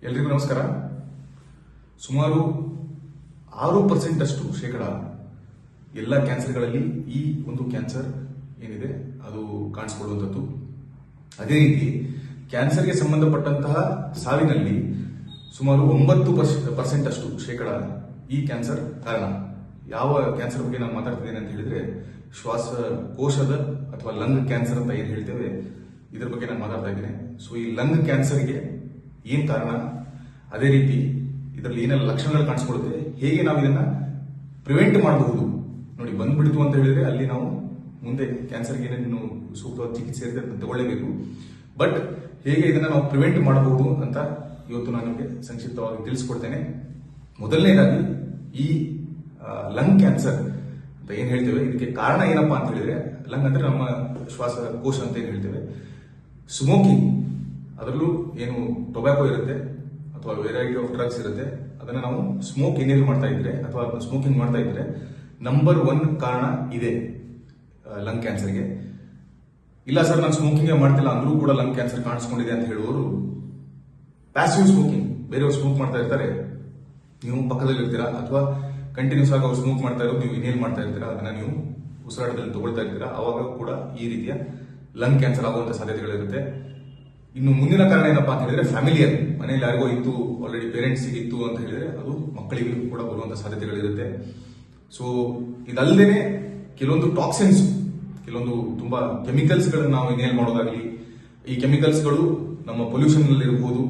ಎಲ್ರಿಗೂ ನಮಸ್ಕಾರ. ಸುಮಾರು 6% ಅಷ್ಟು ಶೇಕಡ ಎಲ್ಲ ಕ್ಯಾನ್ಸರ್ಗಳಲ್ಲಿ ಈ ಒಂದು ಕ್ಯಾನ್ಸರ್ ಏನಿದೆ ಅದು ಕಾಣಿಸಿಕೊಳ್ಳುವಂಥದ್ದು. ಅದೇ ರೀತಿ ಕ್ಯಾನ್ಸರ್ಗೆ ಸಂಬಂಧಪಟ್ಟಂತಹ ಸಾವಿನಲ್ಲಿ ಸುಮಾರು 9% ಅಷ್ಟು ಶೇಕಡ ಈ ಕ್ಯಾನ್ಸರ್ ಕಾರಣ. ಯಾವ ಕ್ಯಾನ್ಸರ್ ಬಗ್ಗೆ ನಾನು ಮಾತಾಡ್ತಿದ್ದೇನೆ ಅಂತ ಹೇಳಿದ್ರೆ ಶ್ವಾಸಕೋಶದ ಅಥವಾ ಲಂಗ್ ಕ್ಯಾನ್ಸರ್ ಅಂತ ಏನು ಹೇಳ್ತೇವೆ ಇದರ ಬಗ್ಗೆ ನಾನು ಮಾತಾಡ್ತಾ ಇದ್ದೇನೆ. ಸೊ ಈ ಲಂಗ್ ಕ್ಯಾನ್ಸರ್ಗೆ ಏನ್ ಕಾರಣ, ಅದೇ ರೀತಿ ಇದರಲ್ಲಿ ಏನೆಲ್ಲ ಲಕ್ಷಣಗಳು ಕಾಣಿಸ್ಕೊಳ್ಳುತ್ತೆ, ಹೇಗೆ ನಾವು ಇದನ್ನ ಪ್ರಿವೆಂಟ್ ಮಾಡಬಹುದು. ನೋಡಿ, ಬಂದ್ಬಿಡ್ತು ಅಂತ ಹೇಳಿದ್ರೆ ಅಲ್ಲಿ ನಾವು ಮುಂದೆ ಕ್ಯಾನ್ಸರ್ಗೆ ಏನೇನು ಸೂಕ್ತವಾದ ಚಿಕಿತ್ಸೆ ಇರುತ್ತೆ ಅಂತ ತಗೊಳ್ಳೇಬೇಕು. ಬಟ್ ಹೇಗೆ ಇದನ್ನ ನಾವು ಪ್ರಿವೆಂಟ್ ಮಾಡಬಹುದು ಅಂತ ಇವತ್ತು ನಾನು ನಿಮಗೆ ಸಂಕ್ಷಿಪ್ತವಾಗಿ ತಿಳಿಸ್ಕೊಡ್ತೇನೆ. ಮೊದಲನೇದಾಗಿ ಈ ಲಂಗ್ ಕ್ಯಾನ್ಸರ್ ಅಂತ ಏನ್ ಹೇಳ್ತೇವೆ ಇದಕ್ಕೆ ಕಾರಣ ಏನಪ್ಪಾ ಅಂತ ಹೇಳಿದ್ರೆ, ಲಂಗ್ ಅಂದ್ರೆ ನಮ್ಮ ಶ್ವಾಸಕೋಶ ಅಂತ ಏನ್ ಹೇಳ್ತೇವೆ, ಸ್ಮೋಕಿಂಗ್, ಅದರಲ್ಲೂ ಏನು ಟೊಬ್ಯಾಕೋ ಇರುತ್ತೆ ಅಥವಾ ವೆರೈಟಿ ಆಫ್ ಡ್ರಗ್ಸ್ ಇರುತ್ತೆ, ಅದನ್ನ ನಾವು ಸ್ಮೋಕ್ ಏನೇನು ಮಾಡ್ತಾ ಇದ್ರೆ ಅಥವಾ ಸ್ಮೋಕಿಂಗ್ ಮಾಡ್ತಾ ಇದ್ರೆ ನಂಬರ್ 1 ಕಾರಣ ಇದೆ ಲಂಗ್ ಕ್ಯಾನ್ಸರ್ಗೆ. ಇಲ್ಲ ಸರ್ ನಾನು ಸ್ಮೋಕಿಂಗ್ ಮಾಡ್ತಿಲ್ಲ ಅಂದ್ರೂ ಕೂಡ ಲಂಗ್ ಕ್ಯಾನ್ಸರ್ ಕಾಣಿಸ್ಕೊಂಡಿದೆ ಅಂತ ಹೇಳುವವರು ಪ್ಯಾಸಿವ್ ಸ್ಮೋಕಿಂಗ್, ಬೇರೆಯವರು ಸ್ಮೋಕ್ ಮಾಡ್ತಾ ಇರ್ತಾರೆ, ನೀವು ಪಕ್ಕದಲ್ಲಿ ಇರ್ತೀರಾ, ಅಥವಾ ಕಂಟಿನ್ಯೂಸ್ ಆಗಿ ಅವ್ರು ಸ್ಮೋಕ್ ಮಾಡ್ತಾ ಇರೋದು ನೀವು ಇನ್ಹೇಲ್ ಮಾಡ್ತಾ ಇರ್ತೀರಾ, ಅದನ್ನ ನೀವು ಉಸಿರಾಟದಲ್ಲಿ ತಗೊಳ್ತಾ ಇರ್ತೀರಾ, ಅವಾಗ ಕೂಡ ಈ ರೀತಿಯ ಲಂಗ್ ಕ್ಯಾನ್ಸರ್ ಆಗುವಂತ ಸಾಧ್ಯತೆಗಳಿರುತ್ತೆ. ಇನ್ನು ಮುಂದಿನ ಕಾರಣ ಏನಪ್ಪಾ ಅಂತ ಹೇಳಿದ್ರೆ ಫ್ಯಾಮಿಲಿಯರ್, ಮನೆಯಲ್ಲಿ ಯಾರಿಗೋ ಇತ್ತು, ಆಲ್ರೆಡಿ ಪೇರೆಂಟ್ಸ್ ಇತ್ತು ಅಂತ ಹೇಳಿದ್ರೆ ಅದು ಮಕ್ಕಳಿಗೂ ಕೂಡ ಬರುವಂತ ಸಾಧ್ಯತೆಗಳಿರುತ್ತೆ. ಸೊ ಇದಲ್ಲದೆ ಕೆಲವೊಂದು ಟಾಕ್ಸಿನ್ಸ್, ಕೆಲವೊಂದು ತುಂಬಾ ಕೆಮಿಕಲ್ಸ್ ಗಳನ್ನ ನಾವು ಇನ್ಹೇಲ್ ಮಾಡೋದಾಗ್ಲಿ, ಈ ಕೆಮಿಕಲ್ಸ್ ಗಳು ನಮ್ಮ ಪೊಲ್ಯೂಷನ್ ನಲ್ಲಿ ಇರಬಹುದು,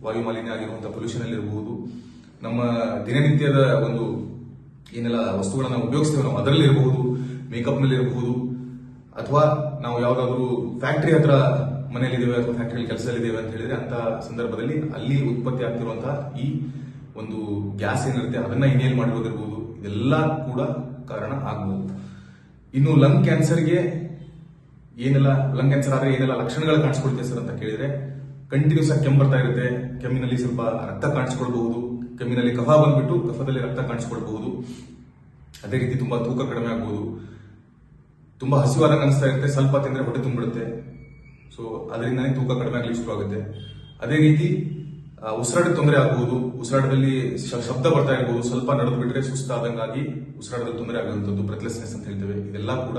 ವಾಯು ಮಾಲಿನ್ಯ ಆಗಿರುವಂತಹ ಪೊಲ್ಯೂಷನ್ ಅಲ್ಲಿ ಇರಬಹುದು, ನಮ್ಮ ದಿನನಿತ್ಯದ ಒಂದು ಏನೆಲ್ಲ ವಸ್ತುಗಳನ್ನ ಉಪಯೋಗಿಸ್ತೇವೆ ನಾವು ಅದರಲ್ಲಿ ಇರಬಹುದು, ಮೇಕಪ್ ನಲ್ಲಿ ಇರಬಹುದು, ಅಥವಾ ನಾವು ಯಾವ್ದಾದ್ರು ಫ್ಯಾಕ್ಟರಿ ಹತ್ರ ಮನೆಯಲ್ಲಿದ್ದೇವೆ ಅಥವಾ ಫ್ಯಾಕ್ಟರಿ ಕೆಲಸದಲ್ಲಿದ್ದೇವೆ ಅಂತ ಹೇಳಿದ್ರೆ ಅಂತ ಸಂದರ್ಭದಲ್ಲಿ ಅಲ್ಲಿ ಉತ್ಪತ್ತಿ ಆಗ್ತಿರುವಂತಹ ಈ ಒಂದು ಗ್ಯಾಸ್ ಏನಿರುತ್ತೆ ಅದನ್ನ ಇನ್ಹೇಲ್ ಮಾಡಿರೋದಿರಬಹುದು, ಇದೆಲ್ಲ ಕೂಡ ಕಾರಣ ಆಗಬಹುದು. ಇನ್ನು ಲಂಗ್ ಕ್ಯಾನ್ಸರ್ಗೆ ಲಂಗ್ ಕ್ಯಾನ್ಸರ್ ಆದ್ರೆ ಏನೆಲ್ಲ ಲಕ್ಷಣಗಳು ಕಾಣಿಸ್ಕೊಳ್ತೇವೆ ಸರ್ ಅಂತ ಕೇಳಿದ್ರೆ, ಕಂಟಿನ್ಯೂಸ್ ಆಗಿ ಕೆಮ್ಮು ಬರ್ತಾ ಇರುತ್ತೆ, ಕೆಮ್ಮಿನಲ್ಲಿ ಸ್ವಲ್ಪ ರಕ್ತ ಕಾಣಿಸ್ಕೊಳ್ಬಹುದು, ಕೆಮ್ಮಿನಲ್ಲಿ ಕಫ ಬಂದ್ಬಿಟ್ಟು ಕಫದಲ್ಲಿ ರಕ್ತ ಕಾಣಿಸ್ಕೊಳ್ಬಹುದು, ಅದೇ ರೀತಿ ತುಂಬಾ ತೂಕ ಕಡಿಮೆ ಆಗಬಹುದು, ತುಂಬಾ ಹಸಿವಾದಾಗ ಅನಿಸ್ತಾ ಇರುತ್ತೆ, ಸ್ವಲ್ಪ ತಿಂದ್ರೆ ಹೊಟ್ಟೆ ತುಂಬಿಡುತ್ತೆ, ಸೊ ಅದರಿಂದನೇ ತೂಕ ಕಡಿಮೆ ಆಗ್ಲಿಕ್ಕೆ ಶುರು ಆಗುತ್ತೆ. ಅದೇ ರೀತಿ ಉಸಿರಾಟದ ತೊಂದರೆ ಆಗಬಹುದು, ಉಸಿರಾಟದಲ್ಲಿ ಶಬ್ದ ಬರ್ತಾ ಇರಬಹುದು, ಸ್ವಲ್ಪ ನಡೆದು ಬಿಟ್ರೆ ಸುಸ್ತಾದಂಗಾಗಿ ಉಸಿರಾಟದಲ್ಲಿ ತೊಂದರೆ ಆಗುವಂಥದ್ದು, ಬ್ರೆತ್ಲೆಸ್ನೆಸ್ ಅಂತ ಹೇಳ್ತೇವೆ, ಇದೆಲ್ಲ ಕೂಡ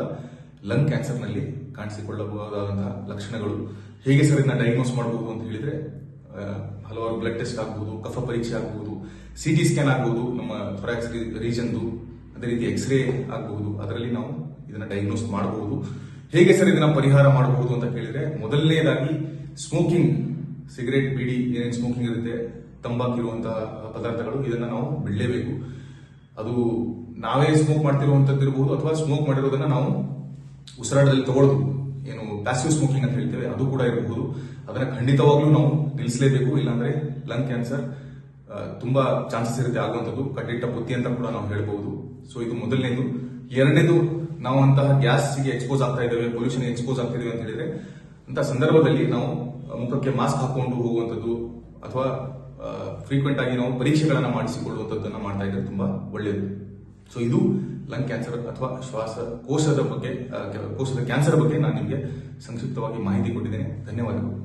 ಲಂಗ್ ಕ್ಯಾನ್ಸರ್ ನಲ್ಲಿ ಕಾಣಿಸಿಕೊಳ್ಳಬಹುದಾದಂತಹ ಲಕ್ಷಣಗಳು. ಹೇಗೆ ಸರ್ ಇದನ್ನ ಡಯಾಗ್ನೋಸ್ ಮಾಡಬಹುದು ಅಂತ ಹೇಳಿದ್ರೆ, ಹಲವಾರು ಬ್ಲಡ್ ಟೆಸ್ಟ್ ಆಗಬಹುದು, ಕಫ ಪರೀಕ್ಷೆ ಆಗಬಹುದು, CT ಸ್ಕ್ಯಾನ್ ಆಗಬಹುದು ನಮ್ಮ ಥೊರಾಕ್ಸ್ ರೀಜನ್ದು, ಅದೇ ರೀತಿ ಎಕ್ಸ್ರೇ ಆಗಬಹುದು, ಅದರಲ್ಲಿ ನಾವು ಇದನ್ನ ಡಯಾಗ್ನೋಸ್ ಮಾಡಬಹುದು. ಹೇಗೆ ಸರ್ ಇದನ್ನ ಪರಿಹಾರ ಮಾಡಬಹುದು ಅಂತ ಕೇಳಿದ್ರೆ, ಮೊದಲನೇದಾಗಿ ಸ್ಮೋಕಿಂಗ್, ಸಿಗರೇಟ್, ಬೀಡಿ, ಏನೇನು ಸ್ಮೋಕಿಂಗ್ ಇರುತ್ತೆ, ತಂಬಾಕಿರುವಂತಹ ಪದಾರ್ಥಗಳು, ಇದನ್ನ ನಾವು ಬಿಡಲೇಬೇಕು. ಅದು ನಾವೇ ಸ್ಮೋಕ್ ಮಾಡ್ತಿರುವಂತದ್ದು ಇರಬಹುದು ಅಥವಾ ಸ್ಮೋಕ್ ಮಾಡಿರೋದನ್ನ ನಾವು ಉಸಿರಾಟದಲ್ಲಿ ತಗೊಳ್ಳೋದು, ಏನು ಪ್ಯಾಸಿವ್ ಸ್ಮೋಕಿಂಗ್ ಅಂತ ಹೇಳ್ತೇವೆ, ಅದು ಕೂಡ ಇರಬಹುದು. ಅದನ್ನ ಖಂಡಿತವಾಗ್ಲೂ ನಾವು ನಿಲ್ಲಿಸಲೇಬೇಕು, ಇಲ್ಲಾಂದ್ರೆ ಲಂಗ್ ಕ್ಯಾನ್ಸರ್ ತುಂಬಾ ಚಾನ್ಸಸ್ ಇರುತ್ತೆ ಆಗುವಂಥದ್ದು, ಕಟ್ಟಿಟ್ಟ ಬುತ್ತಿ ಅಂತ ಕೂಡ ನಾವು ಹೇಳ್ಬಹುದು. ಸೊ ಇದು ಮೊದಲನೇದು. ಎರಡನೇದು, ನಾವು ಅಂತಹ ಗ್ಯಾಸ್ಗೆ ಎಕ್ಸ್ಪೋಸ್ ಆಗ್ತಾ ಇದ್ದೇವೆ, ಪೊಲ್ಯೂಷನ್ ಎಕ್ಸ್ಪೋಸ್ ಆಗ್ತಿದ್ದೇವೆ ಅಂತ ಹೇಳಿದ್ರೆ ಅಂತ ಸಂದರ್ಭದಲ್ಲಿ ನಾವು ಮುಖಕ್ಕೆ ಮಾಸ್ಕ್ ಹಾಕೊಂಡು ಹೋಗುವಂಥದ್ದು ಅಥವಾ ಫ್ರೀಕ್ವೆಂಟ್ ಆಗಿ ನಾವು ಪರೀಕ್ಷೆಗಳನ್ನ ಮಾಡಿಸಿಕೊಳ್ಳುವಂಥದ್ದನ್ನ ಮಾಡ್ತಾ ಇದ್ರೆ ತುಂಬಾ ಒಳ್ಳೆಯದು. ಸೊ ಇದು ಲಂಗ್ ಕ್ಯಾನ್ಸರ್ ಅಥವಾ ಶ್ವಾಸಕೋಶದ ಬಗ್ಗೆ, ಕೋಶದ ಕ್ಯಾನ್ಸರ್ ಬಗ್ಗೆ ನಾನು ನಿಮಗೆ ಸಂಕ್ಷಿಪ್ತವಾಗಿ ಮಾಹಿತಿ ಕೊಟ್ಟಿದ್ದೇನೆ. ಧನ್ಯವಾದಗಳು.